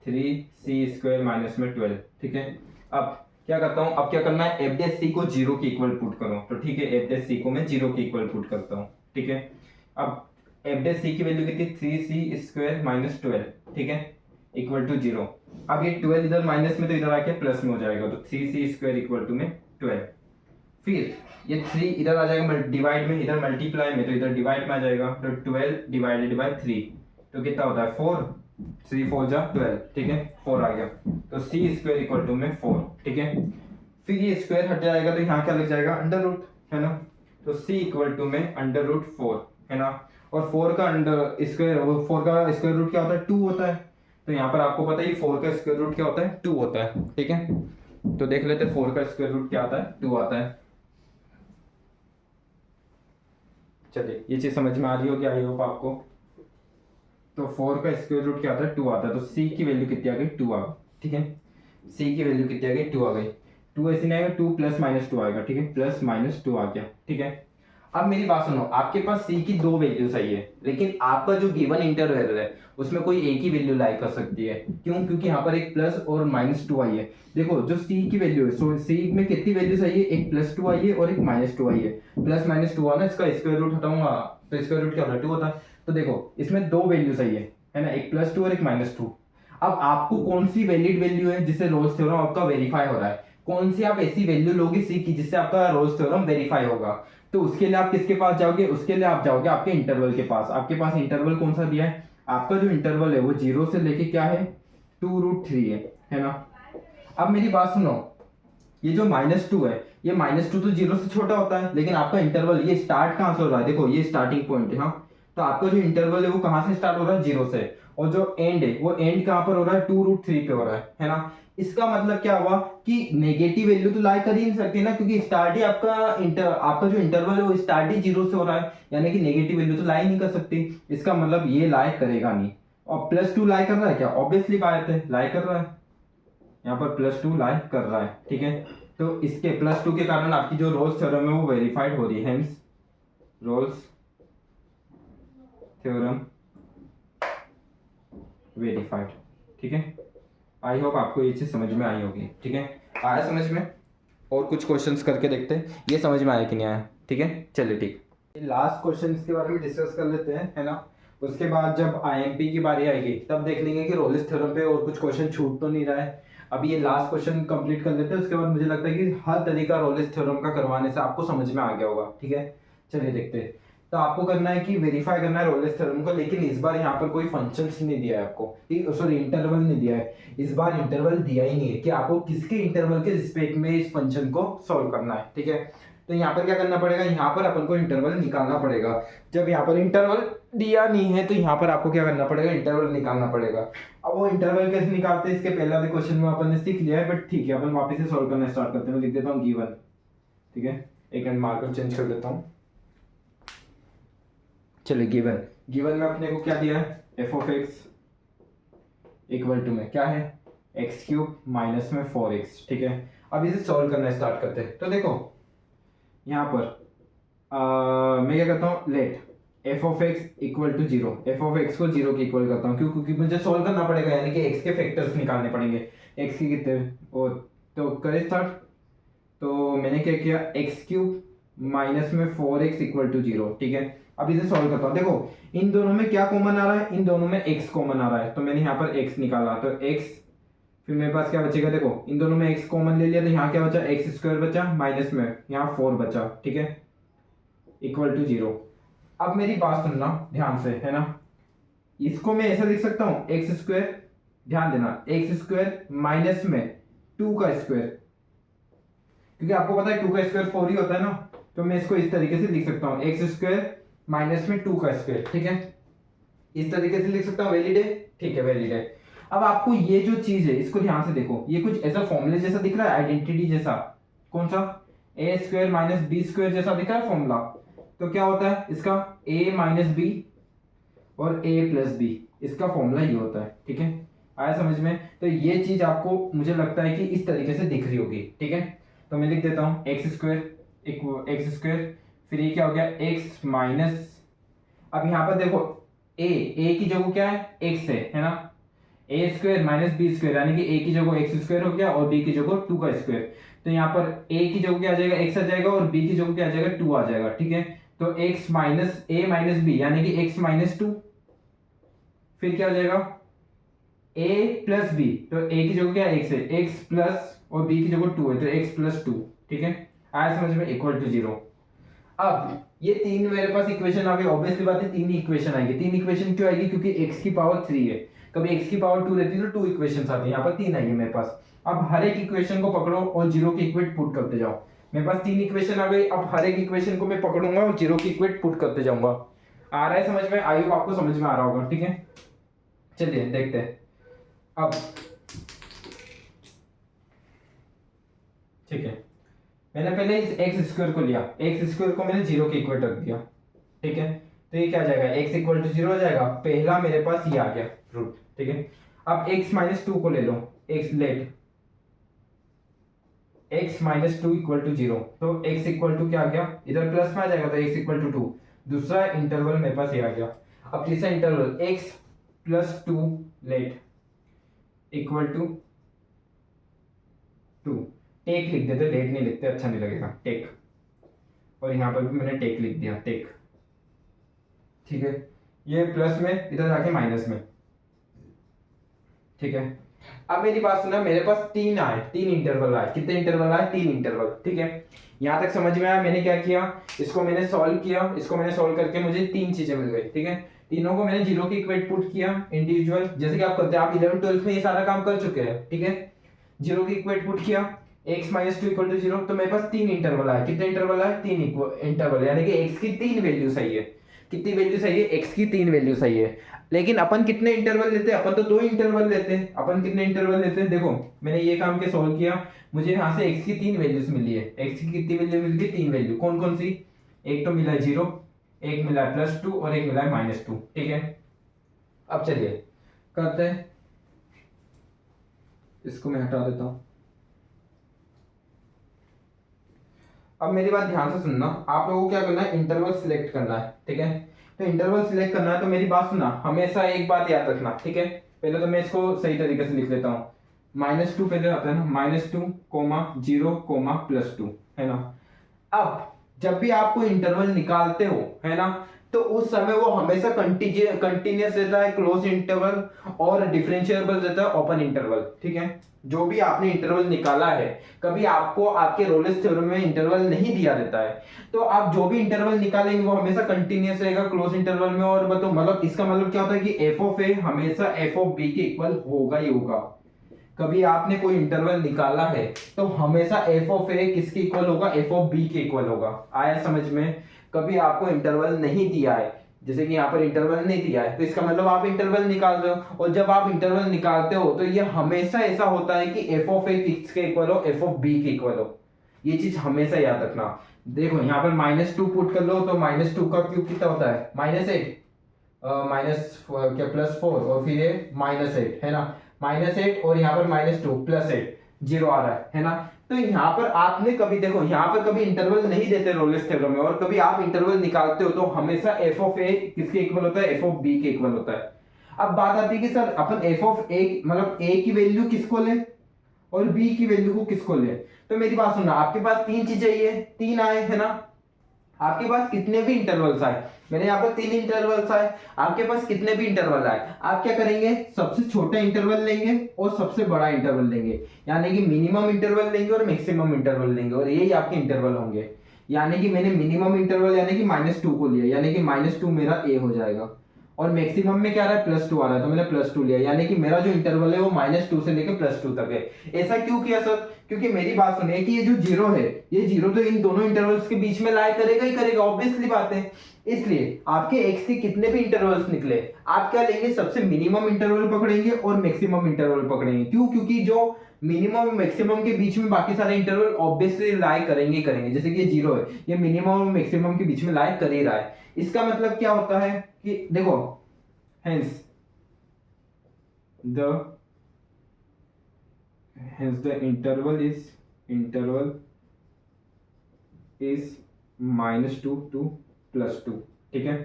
[SPEAKER 1] 3c स्क्वायर माइनस में 12, ठीक है। अब क्या करता हूँ, अब क्या करना है, एफ डेस सी को 0 के इक्वल पुट करो, तो ठीक है एफ डेस सी को मैं 0 के इक्वल पुट करता हूँ, ठीक है। अब एफ डेस सी की वैल्यू कितनी, 3c स्क्वायर माइनस 12, ठीक है, इक्वल टू 0। अब ये 12 इधर माइनस में, तो इधर आके प्लस में हो जाएगा, तो 3c स्क्वायर इक्वल टू में 12। फिर ये 3 इधर आ जाएगा डिवाइड में, इधर मल्टीप्लाई में, तो इधर डिवाइड में आ जाएगा, तो 12 डिवाइडेड बाय 3, तो कितना होता है 4, 3 4 जा 12, ठीक है, 4 आ गया, तो c स्क्वायर इक्वल टू में 4, ठीक है। फिर ये स्क्वायर हट जाएगा, तो यहाँ क्या लग जाएगा अंडर रूट, है ना, तो c इक्वल टू में अंडर रूट 4, है ना। और 4 का अंडर स्क्वायर, 4 का स्क्वायर रूट क्या होता है 2 होता है, तो यहाँ पर आपको पता है 4 का स्क्वायर रूट क्या होता है 2 होता है, ठीक है। तो देख लेते हैं 4 का स्क्वायर रूट क्या आता है, 2 आता है। चलिए ये चीज समझ में आ रही होगी आई होप आपको। तो 4 का स्क्वायर रूट क्या आता है 2 आता है, तो c की वैल्यू कितनी आ गई 2 आ गई, ठीक है। c की वैल्यू कितनी आ गई 2 आ गई, 2 ऐसे नहीं आएगा, 2 प्लस माइनस 2 आएगा, ठीक है, प्लस माइनस 2 आ गया, ठीक है। अब मेरी बात सुनो, आपके पास c की 2 वैल्यू सही है, लेकिन आपका जो गिवन इंटरवल है उसमें कोई एक ही वैल्यू लाई कर सकती है, क्यों, क्योंकि यहाँ पर एक प्लस और माइनस 2 आई है। देखो जो c की वैल्यू है, सो c में कितनी वैल्यू सही है, एक प्लस 2 आई है और एक माइनस 2 आई है, प्लस माइनस 2 आना, इसका स्क्वायर रूट हटाऊंगा तो स्क्वायर रूट क्या होता है 2 होता है। तो देखो इसमें 2 वैल्यू सही है ना, एक प्लस 2 और एक माइनस 2। अब आपको कौन सी वैलिड वैल्यू है जिससे रोल्स थ्योरम आपका वेरीफाई हो रहा है, कौन सी आप ऐसी वैल्यू लोगे c की जिससे आपका रोल्स थ्योरम वेरीफाई होगा, तो उसके लिए आप किसके पास जाओगे, उसके लिए आप जाओगे आपके इंटरवल के पास। आपके पास इंटरवल कौन सा दिया है, आपका जो इंटरवल है वो 0 से लेके क्या है 2√3 है ना। अब मेरी बात सुनो, ये जो -2 है ये -2 तो 0 से छोटा होता है, लेकिन आपका इंटरवल ये स्टार्ट कहाँ से हो रहा है, देखो ये स्टार्टिंग पॉइंट है, हाँ, तो आपका जो इंटरवल है वो कहाँ से स्टार्ट हो रहा है, 0 से, और जो एंड है वो एंड कहाँ पर हो रहा है, 2√3 पे हो रहा है ना। इसका मतलब क्या हुआ कि नेगेटिव वैल्यू तो लाई कर ही नहीं सकती ना, क्योंकि स्टार्ट ही आपका जो इंटरवल है वो स्टार्ट ही 0 से हो रहा है, यानी कि नेगेटिव वैल्यू तो लाई नहीं कर सकती। इसका मतलब ये लाई करेगा नहीं। और +2 लाई कर रहा है क्या, ऑब्वियसली बात है लाई कर रहा है, यहाँ पर +2 लाई कर रहा है, ठीक है। तो इसके +2 के कारण आपकी जो रोल्स थ्योरम है वो वेरीफाइड हो रही है, हेंस रोल्स थ्योरम वेरीफाइड, ठीक है। आई होप आपको ये चीज समझ में आई होगी, ठीक है। आया समझ में? और कुछ क्वेश्चंस करके देखते हैं ये समझ में आया कि नहीं आया, ठीक है। चलिए ठीक, लास्ट क्वेश्चन के बारे में डिस्कस कर लेते हैं, है ना। उसके बाद जब आईएमपी की बारी आएगी तब देख लेंगे कि रोलिस थ्योरम पे और कुछ क्वेश्चन छूट तो नहीं रहा है। अभी ये लास्ट क्वेश्चन कंप्लीट कर लेते हैं, उसके बाद मुझे लगता है कि हर तरीका रोलिस थ्योरम का करवाने से आपको समझ में आ गया होगा, ठीक है। चलिए देखते हैं। तो आपको करना है कि वेरीफाई करना है रोलिस थ्योरम को, लेकिन इस बार यहाँ पर कोई फंक्शंस नहीं दिया है आपको, सॉरी इंटरवल नहीं दिया है। इस बार इंटरवल दिया ही नहीं है कि आपको किसके इंटरवल के रिस्पेक्ट में इस फंक्शन को सॉल्व करना है, ठीक है। तो यहाँ पर क्या करना पड़ेगा, यहाँ पर अपन को इंटरवल निकालना पड़ेगा। जब यहाँ पर इंटरवल दिया नहीं है तो यहाँ पर आपको क्या करना पड़ेगा, इंटरवल निकालना पड़ेगा। अब वो इंटरवल कैसे निकालते हैं इसके पहले वाले क्वेश्चन में अपन ने सीख लिया है, बट ठीक है अपन वापस से सॉल्व करना स्टार्ट करते हैं। मैं लिख देता हूँ गिवन, ठीक है। एक मिनट मार्कर चेंज कर देता हूँ। चलिए गिवन में अपने को क्या दिया है, F of x equal to में क्या है, x³ माइनस में 4x, ठीक है। अब इसे सॉल्व करना स्टार्ट करते हैं। तो देखो यहाँ पर मैं क्या करता हूँ, let f of x equal to 0, f of x को 0 के इक्वल करता हूँ, क्यों, क्योंकि मुझे सॉल्व करना पड़ेगा, यानी कि x के फैक्टर्स निकालने पड़ेंगे। x के कितने, और तो करे स्टार्ट। तो मैंने क्या किया, x³ माइनस में 4x इक्वल टू 0, ठीक है। अब इसे सॉल्व करता हूँ। देखो इन दोनों में क्या कॉमन आ रहा है, इन दोनों में x कॉमन आ रहा है, तो मैंने यहाँ पर x निकाला, तो x, फिर मेरे पास क्या बचेगा, देखो इन दोनों में x कॉमन ले लिया, तो यहाँ क्या बचा, x² बचा, माइनस में यहाँ 4 बचा, ठीक है, इक्वल टू 0। अब मेरी बात सुनना ध्यान से, है ना। इसको मैं ऐसा लिख सकता हूँ x², ध्यान देना, x² माइनस में 2 का स्क्वायर, क्योंकि आपको पता है 2 का स्क्वायर 4 ही होता है ना, तो मैं इसको इस तरीके से लिख सकता हूँ, x² माइनस में 2 का स्क्वायर, ठीक है। इस तरीके से लिख सकता हूँ, वैलिड है, ठीक है, वैलिड है। अब आपको ये जो चीज है इसको ध्यान से देखो, ये कुछ ऐसा फॉर्मूले जैसा दिख रहा है, आइडेंटिटी जैसा, कौन सा, a² माइनस b² जैसा दिख रहा है फॉर्मूला। तो क्या होता है इसका, a माइनस बी और a प्लस बी, इसका फॉर्मूला ये होता है, ठीक है। आया समझ में? तो ये चीज आपको मुझे लगता है कि इस तरीके से दिख रही होगी, ठीक है। तो मैं लिख देता हूँ x², फिर ये क्या हो गया, x माइनस, अब यहाँ पर देखो a की जगह क्या है, x है ना, a² माइनस b², यानी कि a की जगह x² हो गया और b की जगह 2 का स्क्वायर। तो यहाँ पर a की जगह क्या आ जाएगा, x आ जाएगा, और b की जगह क्या आ जाएगा, 2 आ जाएगा, ठीक है। तो x minus a minus b, यानी कि x माइनस 2, फिर क्या हो जाएगा a प्लस b, तो a की जगह क्या है, x है, x प्लस और b की जगह 2 है, तो x प्लस 2, ठीक है। आया समझ में, इक्वल टू 0। अब ये तीन मेरे पास इक्वेशन आ गई, ऑब्वियसली बात है तीन ही इक्वेशन आएगी। तीन इक्वेशन क्यों आएगी, क्योंकि x की पावर 3 है, कभी x की पावर 2 रहती है तो 2 इक्वेशन आती है, यहाँ पर 3 आई है मेरे पास। अब हर एक इक्वेशन को पकड़ो और 0 की इक्वेट पुट करते जाओ। मेरे पास 3 इक्वेशन आ गई, अब हर एक इक्वेशन को मैं पकड़ूंगा और 0 की इक्वेट पुट करते जाऊंगा। आ रहा है समझ में? आई होप आपको समझ में आ रहा होगा, ठीक है। चलिए देखते हैं अब, ठीक है। मैंने पहले इस x² को लिया, x² को मैंने 0 के इक्वल रख दिया, ठीक है। तो ये क्या आ जाएगा, x इक्वल टू 0 हो जाएगा, पहला मेरे पास ये आ गया रूट, ठीक है। अब x माइनस 2 को ले लो, x let x minus 2 equal to 0, तो x इक्वल टू क्या आ गया, इधर प्लस में आ जाएगा, तो x इक्वल टू 2। दूसरा इंटरवल मेरे पास ये आ गया। अब तीसरा interval x plus 2 let equal to 2, take लिख देते, लेट नहीं लिखते, अच्छा नहीं लगेगा, टेक। और यहाँ पर भी मैंने टेक लिख दिया, टेक, ठीक है। ये प्लस में, इधर जाके माइनस में, ठीक है। अब मेरी बात सुना, मेरे पास तीन इंटरवल आए, कितने इंटरवल आए, 3 इंटरवल, ठीक है। यहाँ तक समझ में आया? मैंने क्या किया, इसको मैंने सॉल्व किया, इसको मैंने सॉल्व करके मुझे 3 चीजें मिल गई, ठीक है। तीनों को मैंने 0 की इक्वेट पुट किया इंडिविजुअल, जैसे कि आप करते हैं, आप 11th 12th में ये सारा काम कर चुके हैं, ठीक है। 0 की इक्वेट पुट किया, x minus two equal to 0, तो मेरे पास 3 इंटरवल आए। कितने इंटरवल आए? 3 इंटरवल, यानी कि x की 3 वैल्यू सही है। कितनी वैल्यू सही है? x की 3 वैल्यू सही है। लेकिन अपन कितने इंटरवल लेते हैं? अपन तो 2 इंटरवल लेते हैं। अपन कितने इंटरवल लेते हैं? देखो मैंने ये काम के सॉल्व किया, मुझे यहाँ से x की 3 वैल्यूज मिली है। x की कितनी वैल्यू मिल गई? 3 वैल्यू। कौन कौन सी? एक तो मिला है 0, एक मिला है +2 और एक मिला है -2। ठीक है, अब चलिए करते हैं, इसको मैं हटा देता हूं। अब मेरी बात ध्यान से सुनना, आप लोगों को क्या करना है? इंटरवल सिलेक्ट करना है। ठीक है, तो इंटरवल सिलेक्ट करना है तो मेरी बात सुनना, हमेशा एक बात याद रखना। ठीक है, पहले तो मैं इसको सही तरीके से लिख लेता हूँ। -2 पहले आता है ना, -2, -0, +2, है ना। अब जब भी आपको इंटरवल निकालते हो, है ना, तो उस समय वो हमेशा कंटिन्यूअस रहता है, क्लोज इंटरवल, और डिफरेंशिएबल रहता है, ओपन इंटरवल। ठीक है, जो भी आपने इंटरवल निकाला है, कभी आपको आपके रोलेस थ्योरम में इंटरवल नहीं दिया रहता है, तो आप जो भी इंटरवल निकालेंगे वो हमेशा कंटिन्यूअस रहेगा क्लोज इंटरवल में। और बताओ मतलब इसका मतलब क्या होता है कि एफ ऑफ ए हमेशा एफ ऑफ बी के इक्वल होगा ही होगा। कभी आपने कोई इंटरवल निकाला है तो हमेशा एफ ऑफ ए किसके इक्वल होगा? एफ ऑफ बी के इक्वल होगा। आया समझ में? कभी आपको इंटरवल नहीं दिया है, जैसे कि यहाँ पर इंटरवल नहीं दिया है, तो इसका मतलब आप इंटरवल निकाल रहे हो, और जब आप इंटरवल निकालते हो तो ये हमेशा ऐसा होता है कि एफ ऑफ ए किसके इक्वल हो? एफ ऑफ बी के इक्वल हो। ये चीज हमेशा याद रखना। देखो यहाँ पर -2 पुट कर लो तो -2 का क्यूब कितना होता है? -8, माइनस क्या +4, और फिर ये -8, है ना, -8, और यहाँ पर -2 +8, 0 आ रहा है ना। तो यहाँ पर आपने कभी देखो, यहाँ पर कभी इंटरवल नहीं देते रोलेस थ्योरम में, और कभी आप इंटरवल निकालते हो तो हमेशा एफ ऑफ ए किसके इक्वल होता है? एफ ऑफ बी के इक्वल होता है। अब बात आती है कि सर अपन एफ ऑफ ए मतलब ए की वैल्यू किसको ले और बी की वैल्यू को किसको ले? तो मेरी बात सुनना, आपके पास 3 चीजें, ये 3 आए, है ना। आपके पास कितने भी इंटरवल्स आए, मैंने यहाँ पर 3 इंटरवल्स आए, आपके पास कितने भी इंटरवल आए, आप क्या करेंगे? सबसे छोटा इंटरवल लेंगे और सबसे बड़ा इंटरवल लेंगे, यानी कि मिनिमम इंटरवल लेंगे और मैक्सिमम इंटरवल लेंगे, और यही आपके इंटरवल होंगे। यानी कि मैंने मिनिमम इंटरवल यानी कि -2 को लिया, यानी कि -2 मेरा ए हो जाएगा, और मैक्सिमम में क्या आ रहा है? +2 आ रहा है, तो मैंने +2 लिया, यानी कि मेरा जो इंटरवल है वो -2 से लेकर +2 तक है। ऐसा क्यों किया सर? क्योंकि मेरी बात सुनिए कि ये जो 0 है, ये 0 तो इन दोनों इंटरवल्स के बीच में लाई करेगा ही करेगा, ऑब्वियसली बात है। इसलिए आपके x के कितने भी इंटरवल्स निकले, आप क्या लेंगे? सबसे मिनिमम इंटरवल पकड़ेंगे और मैक्सिमम इंटरवल पकड़ेंगे। क्यों? क्योंकि जो मिनिमम मैक्सिमम के बीच में बाकी सारे इंटरवल ऑब्वियसली लाई करेंगे करेंगे, जैसे कि ये 0 है, ये मिनिमम और मैक्सिमम के बीच में लाई कर ही रहा है। इसका मतलब क्या होता है कि देखो, hence the interval is -2 to +2। ठीक है,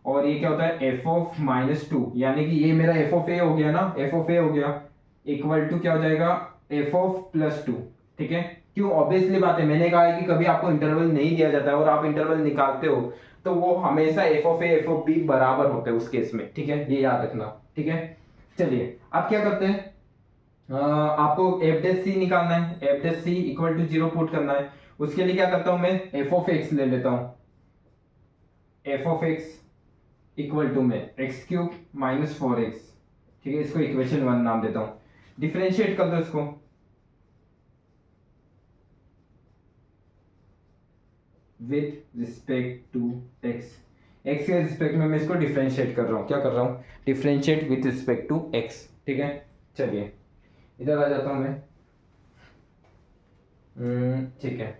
[SPEAKER 1] और ये क्या होता है? f ऑफ -2, यानी कि ये मेरा f ऑफ a हो गया ना, f ऑफ a हो गया इक्वल टू क्या हो जाएगा? f of +2। ठीक है, क्यों? ऑब्वियसली बात है, मैंने कहा है कि कभी आपको इंटरवल नहीं दिया जाता है और आप इंटरवल निकालते हो तो वो हमेशा f of a f of b बराबर होते हैं उस केस में। ठीक है, ये याद रखना। ठीक है, चलिए अब क्या करते हैं, आपको f डैश c निकालना है, f dash c equal to 0 put करना है। उसके लिए क्या करता हूं मैं? f ऑफ x ले लेता हूं, f of x equal to में x³ - 4x। ठीक है, इसको इक्वेशन 1 नाम देता हूं। डिफरेंशिएट कर दो इसको, with respect to x। x के रिस्पेक्ट में मैं इसको डिफरेंशिएट कर रहा हूं। क्या कर रहा हूं? Differentiate with respect to x। ठीक है, चलिए इधर आ जाता हूं मैं। ठीक है,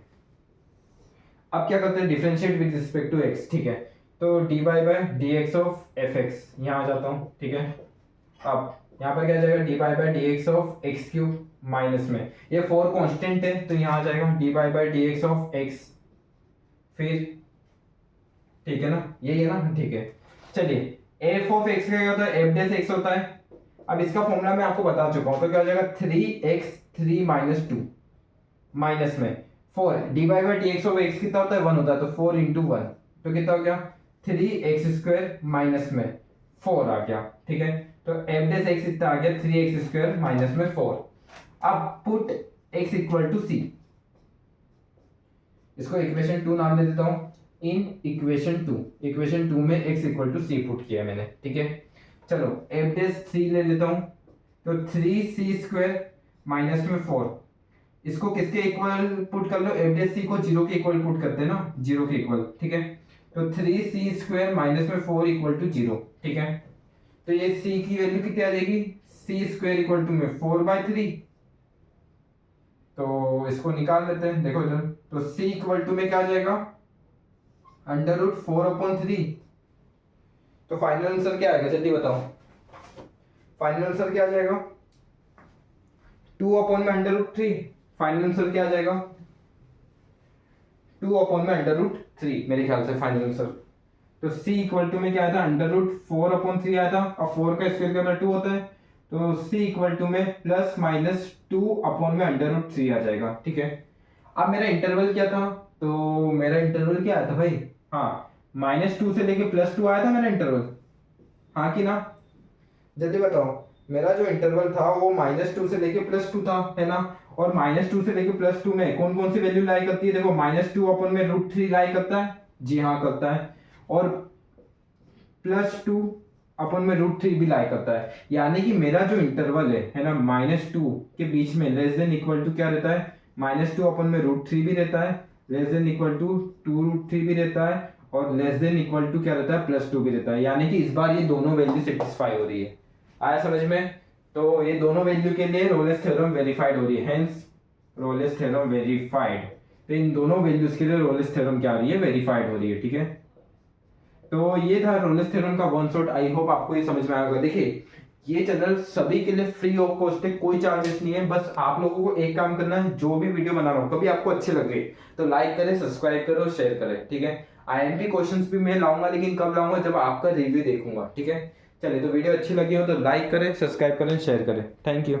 [SPEAKER 1] अब क्या करते हैं? Differentiate with respect to x। ठीक है, तो dy by dx of fx, यहाँ आ जाता हूँ। ठीक है, अब यहाँ पर क्या आ जाएगा? dy by dx of x³ minus में ये 4 कांस्टेंट है तो यहाँ आ जाएगा dy by dx of x, फिर ठीक है ना, यही है ना। ठीक है, चलिए f ऑफ x का क्या होता है? f डैश x होता है। अब इसका फॉर्मूला मैं आपको बता चुका हूँ, तो क्या हो जाएगा? 3x3 - 2 माइनस में 4 dy by dx of x कितना होता है? 1 होता है, तो 4 × 1 तो कितना हो गया? 3x² माइनस में 4 आ गया। ठीक है, तो f डैश x कितना आ गया? 3x² माइनस में 4। अब put x equal to c, इसको इक्वेशन 2 नाम दे देता हूं। इन इक्वेशन 2 में x equal to c put किया मैंने। ठीक है, चलो f डैश c ले लेता हूं, तो 3c² माइनस में 4, इसको किसके इक्वल पुट कर लो, एफ को 0 के इक्वल पुट करते हैं ना, 0 के इक्वल, ठीक है। तो 3c² माइनस में 4 इक्वल टू 0, ठीक है। तो ये c की वैल्यू कितनी आ जाएगी, c² इक्वल टू में 4/3। तो इसको निकाल लेते हैं, देखो इधर, तो c इक्वल टू में क्या आ जाएगा, √4/3। तो फाइनल आंसर क्या आएगा, जल्दी बताओ, फाइनल आंसर क्या आ जाएगा, 2/3। फाइनल आंसर क्या आ जाएगा, 2/3 मेरे ख्याल से फाइनल आंसर। तो c इक्वल टू में क्या आया था, √4/3 आया था, और 4 का स्क्वायर करना 2 होता है, तो c इक्वल टू में प्लस माइनस 2/√3 आ जाएगा, ठीक है। अब मेरा इंटरवल क्या था, तो मेरा इंटरवल क्या आया था भाई, हाँ -2 से लेके +2 आया था मेरा इंटरवल, हाँ कि ना, जल्दी बताओ। मेरा जो इंटरवल था वो -2 से लेके +2 था, है ना। और -2 से लेके +2 में कौन कौन सी वैल्यू लाई करती है, देखो -2/√3 लाई करता है, जी हाँ करता है, और +2/√3 भी लाई करता है। यानी कि मेरा जो इंटरवल है ना, -2 के बीच में लेस देन इक्वल टू क्या रहता है, -2/√3 भी रहता है, लेस देन इक्वल टू 2√3 भी रहता है, और लेस देन इक्वल टू क्या रहता है, +2 भी रहता है। यानी कि इस बार ये दोनों वैल्यू सेटिस्फाई हो रही है, आया समझ में। तो ये दोनों वैल्यू के लिए रोलेस थ्योरम वेरीफाइड हो रही है, हेंस रोलेस थ्योरम वेरीफाइड। तो इन दोनों वैल्यूज के लिए रोलेस थ्योरम क्या हो रही है, वेरीफाइड हो रही है, ठीक है। तो ये था रोलेस थ्योरम का वन शॉट, आई होप आपको ये समझ में आया होगा। देखिए ये चैनल सभी के लिए फ्री ऑफ कॉस्ट है, कोई चार्जेस नहीं है, बस आप लोगों को एक काम करना है, जो भी वीडियो बना रहा हूँ कभी आपको अच्छे लगे तो लाइक करें, सब्सक्राइब करें और शेयर करें, ठीक है। IMP क्वेश्चंस भी मैं लाऊंगा, लेकिन कब लाऊंगा, जब आपका रिव्यू देखूंगा, ठीक है। चलिए, तो वीडियो अच्छी लगी हो तो लाइक करें, सब्सक्राइब करें, शेयर करें, थैंक यू।